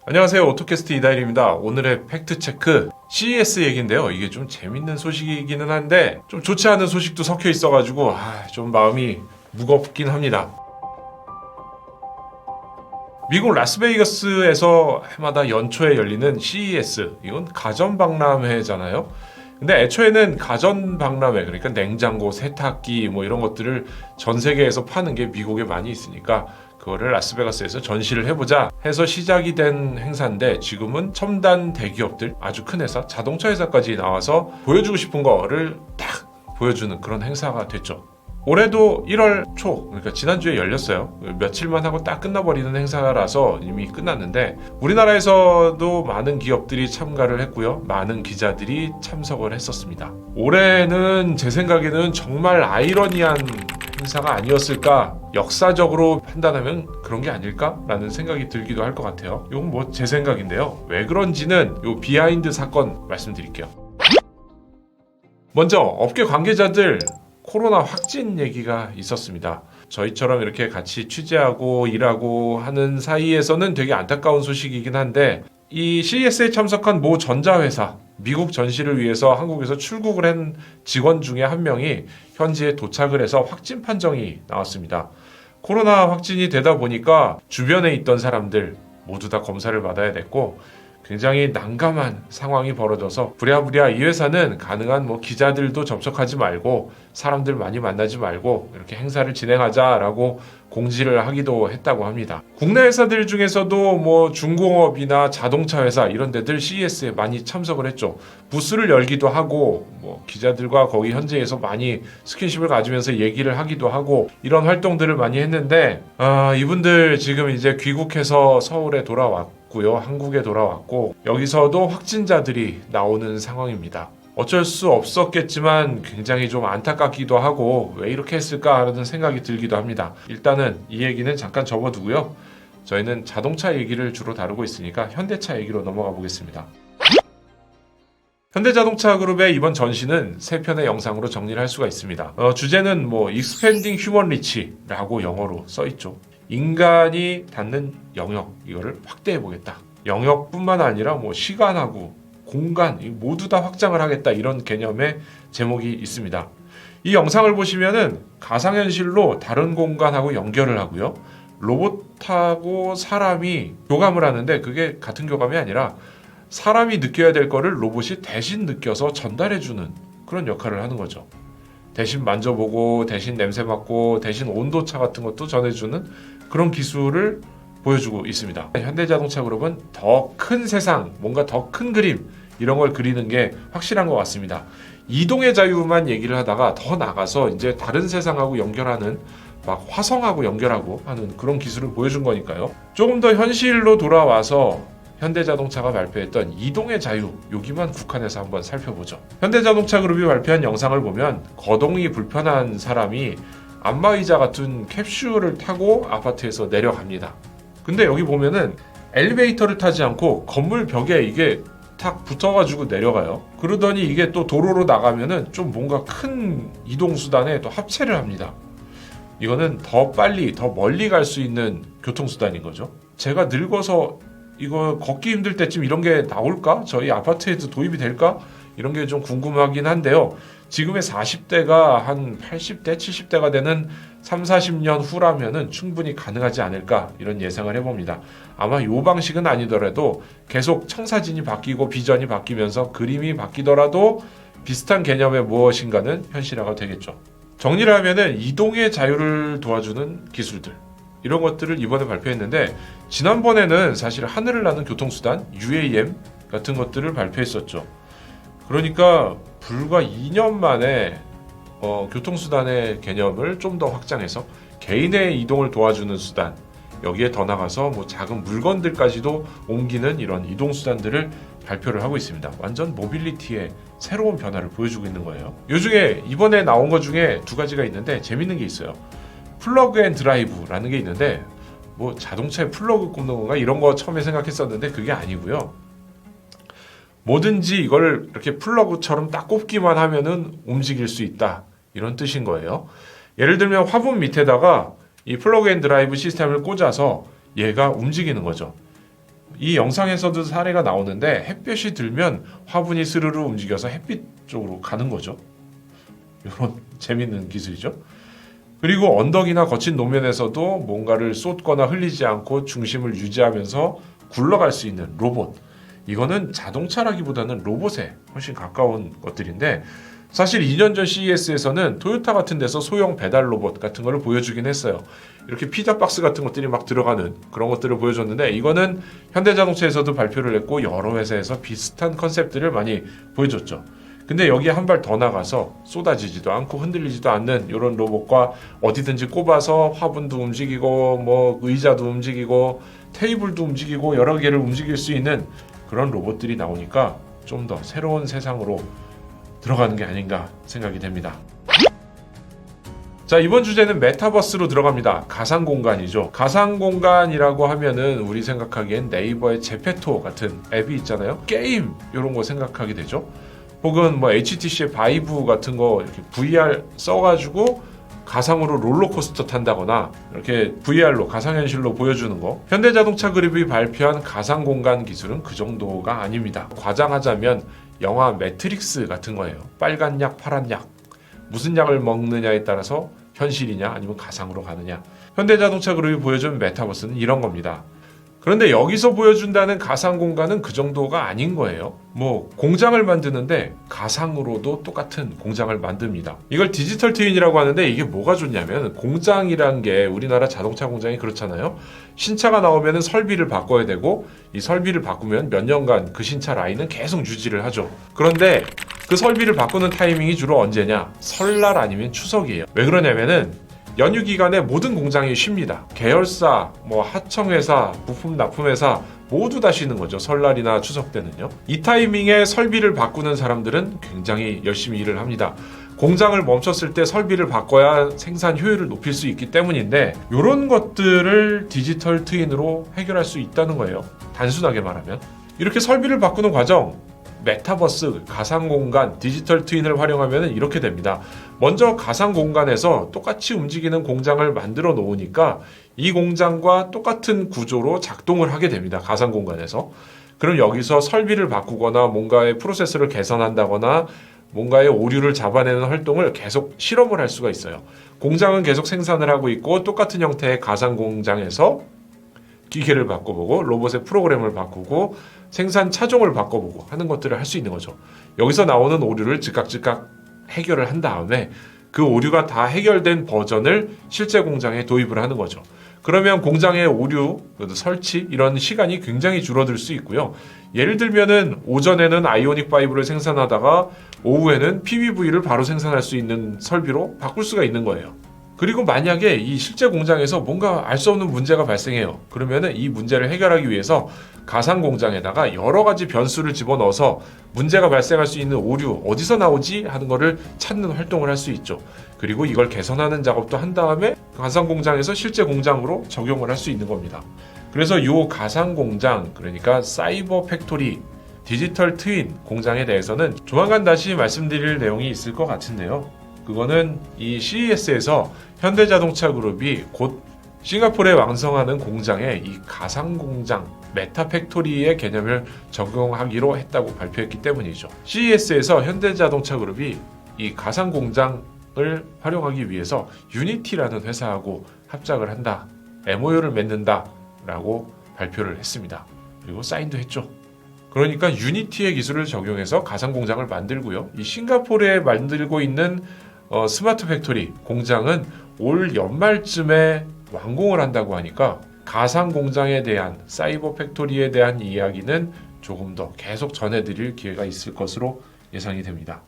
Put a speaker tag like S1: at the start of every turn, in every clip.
S1: 안녕하세요. 오토캐스트 이다일입니다. 오늘의 팩트체크 CES 얘기인데요. 이게 좀 재밌는 소식이기는 한데 좀 좋지 않은 소식도 섞여 있어가지고 좀 마음이 무겁긴 합니다. 미국 라스베이거스에서 해마다 연초에 열리는 CES, 이건 가전박람회잖아요. 근데 애초에는 가전박람회, 그러니까 냉장고, 세탁기 뭐 이런 것들을 전 세계에서 파는 게 미국에 많이 있으니까 그거를 라스베가스에서 전시를 해보자 해서 시작이 된 행사인데, 지금은 첨단 대기업들, 아주 큰 회사, 자동차 회사까지 나와서 보여주고 싶은 거를 딱 보여주는 그런 행사가 됐죠. 올해도 1월 초, 그러니까 지난주에 열렸어요. 며칠만 하고 딱 끝나버리는 행사라서 이미 끝났는데, 우리나라에서도 많은 기업들이 참가를 했고요. 많은 기자들이 참석을 했었습니다. 올해는 제 생각에는 정말 아이러니한 행사가 아니었을까, 역사적으로 판단하면 그런 게 아닐까라는 생각이 들기도 할 것 같아요. 이건 뭐 제 생각인데요. 왜 그런지는 요 비하인드 사건 말씀드릴게요. 먼저 업계 관계자들 코로나 확진 얘기가 있었습니다. 저희처럼 이렇게 같이 취재하고 일하고 하는 사이에서는 되게 안타까운 소식이긴 한데, 이 CES에 참석한 모 전자회사, 미국 전시를 위해서 한국에서 출국을 한 직원 중에 한 명이 현지에 도착을 해서 확진 판정이 나왔습니다. 코로나 확진이 되다 보니까 주변에 있던 사람들 모두 다 검사를 받아야 됐고, 굉장히 난감한 상황이 벌어져서 부랴부랴 이 회사는 가능한 기자들도 접촉하지 말고 사람들 많이 만나지 말고 이렇게 행사를 진행하자라고 공지를 하기도 했다고 합니다. 국내 회사들 중에서도 중공업이나 자동차 회사 이런 데들 CES에 많이 참석을 했죠. 부스를 열기도 하고 기자들과 거기 현지에서 많이 스킨십을 가지면서 얘기를 하기도 하고 이런 활동들을 많이 했는데, 이분들 지금 이제 귀국해서 서울에 돌아왔고 한국에 돌아왔고 여기서도 확진자들이 나오는 상황입니다. 어쩔 수 없었겠지만 굉장히 좀 안타깝기도 하고 왜 이렇게 했을까 하는 생각이 들기도 합니다. 일단은 이 얘기는 잠깐 접어두고요. 저희는 자동차 얘기를 주로 다루고 있으니까 현대차 얘기로 넘어가 보겠습니다. 현대자동차 그룹의 이번 전시는 3편의 영상으로 정리를 할 수가 있습니다. 주제는 Expanding Human Reach라고 영어로 써있죠. 인간이 닿는 영역, 이거를 확대해 보겠다. 영역뿐만 아니라 시간하고 공간 모두 다 확장을 하겠다, 이런 개념의 제목이 있습니다. 이 영상을 보시면은 가상현실로 다른 공간하고 연결을 하고요. 로봇하고 사람이 교감을 하는데 그게 같은 교감이 아니라 사람이 느껴야 될 거를 로봇이 대신 느껴서 전달해주는 그런 역할을 하는 거죠. 대신 만져보고 대신 냄새 맡고 대신 온도차 같은 것도 전해주는 그런 기술을 보여주고 있습니다. 현대자동차 그룹은 더 큰 세상, 뭔가 더 큰 그림 이런 걸 그리는 게 확실한 것 같습니다. 이동의 자유만 얘기를 하다가 더 나가서 이제 다른 세상하고 연결하는 화성하고 연결하고 하는 그런 기술을 보여준 거니까요. 조금 더 현실로 돌아와서 현대자동차가 발표했던 이동의 자유, 여기만 국한해서 한번 살펴보죠. 현대자동차 그룹이 발표한 영상을 보면 거동이 불편한 사람이 안마의자 같은 캡슐을 타고 아파트에서 내려갑니다. 근데 여기 보면은 엘리베이터를 타지 않고 건물 벽에 이게 탁 붙어가지고 내려가요. 그러더니 이게 또 도로로 나가면은 좀 뭔가 큰 이동수단에 또 합체를 합니다. 이거는 더 빨리, 더 멀리 갈 수 있는 교통수단인 거죠. 제가 늙어서 이거 걷기 힘들 때쯤 이런 게 나올까? 저희 아파트에도 도입이 될까? 이런 게 좀 궁금하긴 한데요. 지금의 40대가 한 80대, 70대가 되는 3, 40년 후라면은 충분히 가능하지 않을까, 이런 예상을 해봅니다. 아마 이 방식은 아니더라도 계속 청사진이 바뀌고 비전이 바뀌면서 그림이 바뀌더라도 비슷한 개념의 무엇인가는 현실화가 되겠죠. 정리를 하면은 이동의 자유를 도와주는 기술들, 이런 것들을 이번에 발표했는데, 지난번에는 사실 하늘을 나는 교통수단 UAM 같은 것들을 발표했었죠. 그러니까 불과 2년 만에 교통수단의 개념을 좀 더 확장해서 개인의 이동을 도와주는 수단, 여기에 더 나가서 작은 물건들까지도 옮기는 이런 이동수단들을 발표를 하고 있습니다. 완전 모빌리티의 새로운 변화를 보여주고 있는 거예요. 이 중에 이번에 나온 것 중에 2가지가 있는데 재밌는 게 있어요. 플러그 앤 드라이브라는 게 있는데 자동차에 플러그 꼽는 건가 이런 거 처음에 생각했었는데 그게 아니고요. 뭐든지 이걸 이렇게 플러그처럼 딱 꼽기만 하면은 움직일 수 있다, 이런 뜻인 거예요. 예를 들면 화분 밑에다가 이 플러그 앤 드라이브 시스템을 꽂아서 얘가 움직이는 거죠. 이 영상에서도 사례가 나오는데 햇볕이 들면 화분이 스르르 움직여서 햇빛 쪽으로 가는 거죠. 이런 재밌는 기술이죠. 그리고 언덕이나 거친 노면에서도 뭔가를 쏟거나 흘리지 않고 중심을 유지하면서 굴러갈 수 있는 로봇. 이거는 자동차라기보다는 로봇에 훨씬 가까운 것들인데 사실 2년 전 CES에서는 토요타 같은 데서 소형 배달 로봇 같은 거를 보여주긴 했어요. 이렇게 피자 박스 같은 것들이 막 들어가는 그런 것들을 보여줬는데 이거는 현대자동차에서도 발표를 했고 여러 회사에서 비슷한 컨셉들을 많이 보여줬죠. 근데 여기에 한 발 더 나가서 쏟아지지도 않고 흔들리지도 않는 이런 로봇과 어디든지 꼽아서 화분도 움직이고 뭐 의자도 움직이고 테이블도 움직이고 여러 개를 움직일 수 있는 그런 로봇들이 나오니까 좀 더 새로운 세상으로 들어가는 게 아닌가 생각이 됩니다. 자, 이번 주제는 메타버스로 들어갑니다. 가상공간이죠. 가상공간이라고 하면은 우리 생각하기엔 네이버의 제페토 같은 앱이 있잖아요. 게임 이런 거 생각하게 되죠. 혹은 뭐 HTC의 바이브 같은 거 이렇게 VR 써가지고 가상으로 롤러코스터 탄다거나 이렇게 VR로 가상현실로 보여주는 거. 현대자동차 그룹이 발표한 가상공간 기술은 그 정도가 아닙니다. 과장하자면 영화 매트릭스 같은 거예요. 빨간 약, 파란 약. 무슨 약을 먹느냐에 따라서 현실이냐 아니면 가상으로 가느냐. 현대자동차 그룹이 보여준 메타버스는 이런 겁니다. 그런데 여기서 보여준다는 가상공간은 그 정도가 아닌 거예요. 뭐 공장을 만드는데 가상으로도 똑같은 공장을 만듭니다. 이걸 디지털 트윈이라고 하는데 이게 뭐가 좋냐면 공장이란 게 우리나라 자동차 공장이 그렇잖아요. 신차가 나오면 설비를 바꿔야 되고 이 설비를 바꾸면 몇 년간 그 신차 라인은 계속 유지를 하죠. 그런데 그 설비를 바꾸는 타이밍이 주로 언제냐? 설날 아니면 추석이에요. 왜 그러냐면은 연휴 기간에 모든 공장이 쉽니다. 계열사, 하청회사, 부품 납품회사 모두 다 쉬는 거죠. 설날이나 추석 때는요. 이 타이밍에 설비를 바꾸는 사람들은 굉장히 열심히 일을 합니다. 공장을 멈췄을 때 설비를 바꿔야 생산 효율을 높일 수 있기 때문인데 이런 것들을 디지털 트윈으로 해결할 수 있다는 거예요. 단순하게 말하면. 이렇게 설비를 바꾸는 과정, 메타버스, 가상공간, 디지털 트윈을 활용하면 이렇게 됩니다. 먼저 가상공간에서 똑같이 움직이는 공장을 만들어 놓으니까 이 공장과 똑같은 구조로 작동을 하게 됩니다. 가상공간에서. 그럼 여기서 설비를 바꾸거나 뭔가의 프로세스를 개선한다거나 뭔가의 오류를 잡아내는 활동을 계속 실험을 할 수가 있어요. 공장은 계속 생산을 하고 있고 똑같은 형태의 가상공장에서 기계를 바꿔보고 로봇의 프로그램을 바꾸고 생산 차종을 바꿔보고 하는 것들을 할 수 있는 거죠. 여기서 나오는 오류를 즉각 해결을 한 다음에 그 오류가 다 해결된 버전을 실제 공장에 도입을 하는 거죠. 그러면 공장의 오류, 설치 이런 시간이 굉장히 줄어들 수 있고요. 예를 들면은 오전에는 아이오닉 5를 생산하다가 오후에는 PBV를 바로 생산할 수 있는 설비로 바꿀 수가 있는 거예요. 그리고 만약에 이 실제 공장에서 뭔가 알 수 없는 문제가 발생해요. 그러면은 이 문제를 해결하기 위해서 가상 공장에다가 여러 가지 변수를 집어넣어서 문제가 발생할 수 있는 오류 어디서 나오지 하는 거를 찾는 활동을 할 수 있죠. 그리고 이걸 개선하는 작업도 한 다음에 가상 공장에서 실제 공장으로 적용을 할 수 있는 겁니다. 그래서 이 가상 공장, 그러니까 사이버 팩토리, 디지털 트윈 공장에 대해서는 조만간 다시 말씀드릴 내용이 있을 것 같은데요. 그거는 이 CES에서 현대자동차 그룹이 곧 싱가포르에 완성하는 공장에 이 가상공장, 메타팩토리의 개념을 적용하기로 했다고 발표했기 때문이죠. CES에서 현대자동차 그룹이 이 가상공장을 활용하기 위해서 유니티라는 회사하고 합작을 한다, MOU를 맺는다 라고 발표를 했습니다. 그리고 사인도 했죠. 그러니까 유니티의 기술을 적용해서 가상공장을 만들고요. 이 싱가포르에 만들고 있는 스마트 팩토리 공장은 올 연말쯤에 완공을 한다고 하니까 가상 공장에 대한, 사이버 팩토리에 대한 이야기는 조금 더 계속 전해드릴 기회가 있을 것으로 예상이 됩니다.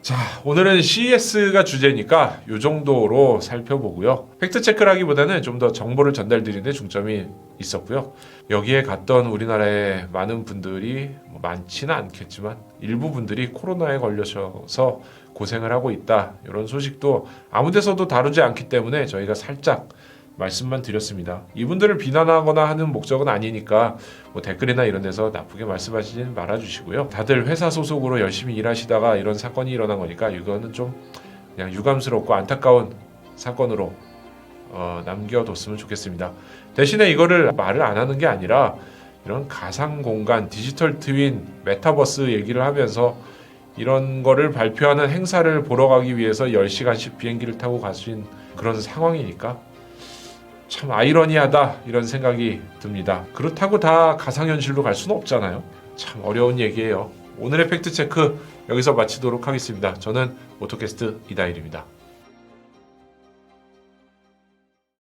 S1: 자, 오늘은 CES가 주제니까 이 정도로 살펴보고요. 팩트체크라기보다는 좀 더 정보를 전달드리는 데 중점이 있었고요. 여기에 갔던 우리나라의 많은 분들이 많지는 않겠지만 일부 분들이 코로나에 걸려서 고생을 하고 있다, 이런 소식도 아무 데서도 다루지 않기 때문에 저희가 살짝 말씀만 드렸습니다. 이분들을 비난하거나 하는 목적은 아니니까 댓글이나 이런 데서 나쁘게 말씀하시진 말아주시고요. 다들 회사 소속으로 열심히 일하시다가 이런 사건이 일어난 거니까 이거는 좀 그냥 유감스럽고 안타까운 사건으로 남겨뒀으면 좋겠습니다. 대신에 이거를 말을 안 하는 게 아니라 이런 가상 공간, 디지털 트윈, 메타버스 얘기를 하면서 이런 거를 발표하는 행사를 보러 가기 위해서 10시간씩 비행기를 타고 가신 그런 상황이니까 참 아이러니하다 이런 생각이 듭니다. 그렇다고 다 가상현실로 갈 수는 없잖아요. 참 어려운 얘기예요. 오늘의 팩트체크 여기서 마치도록 하겠습니다. 저는 오토캐스트 이다일입니다.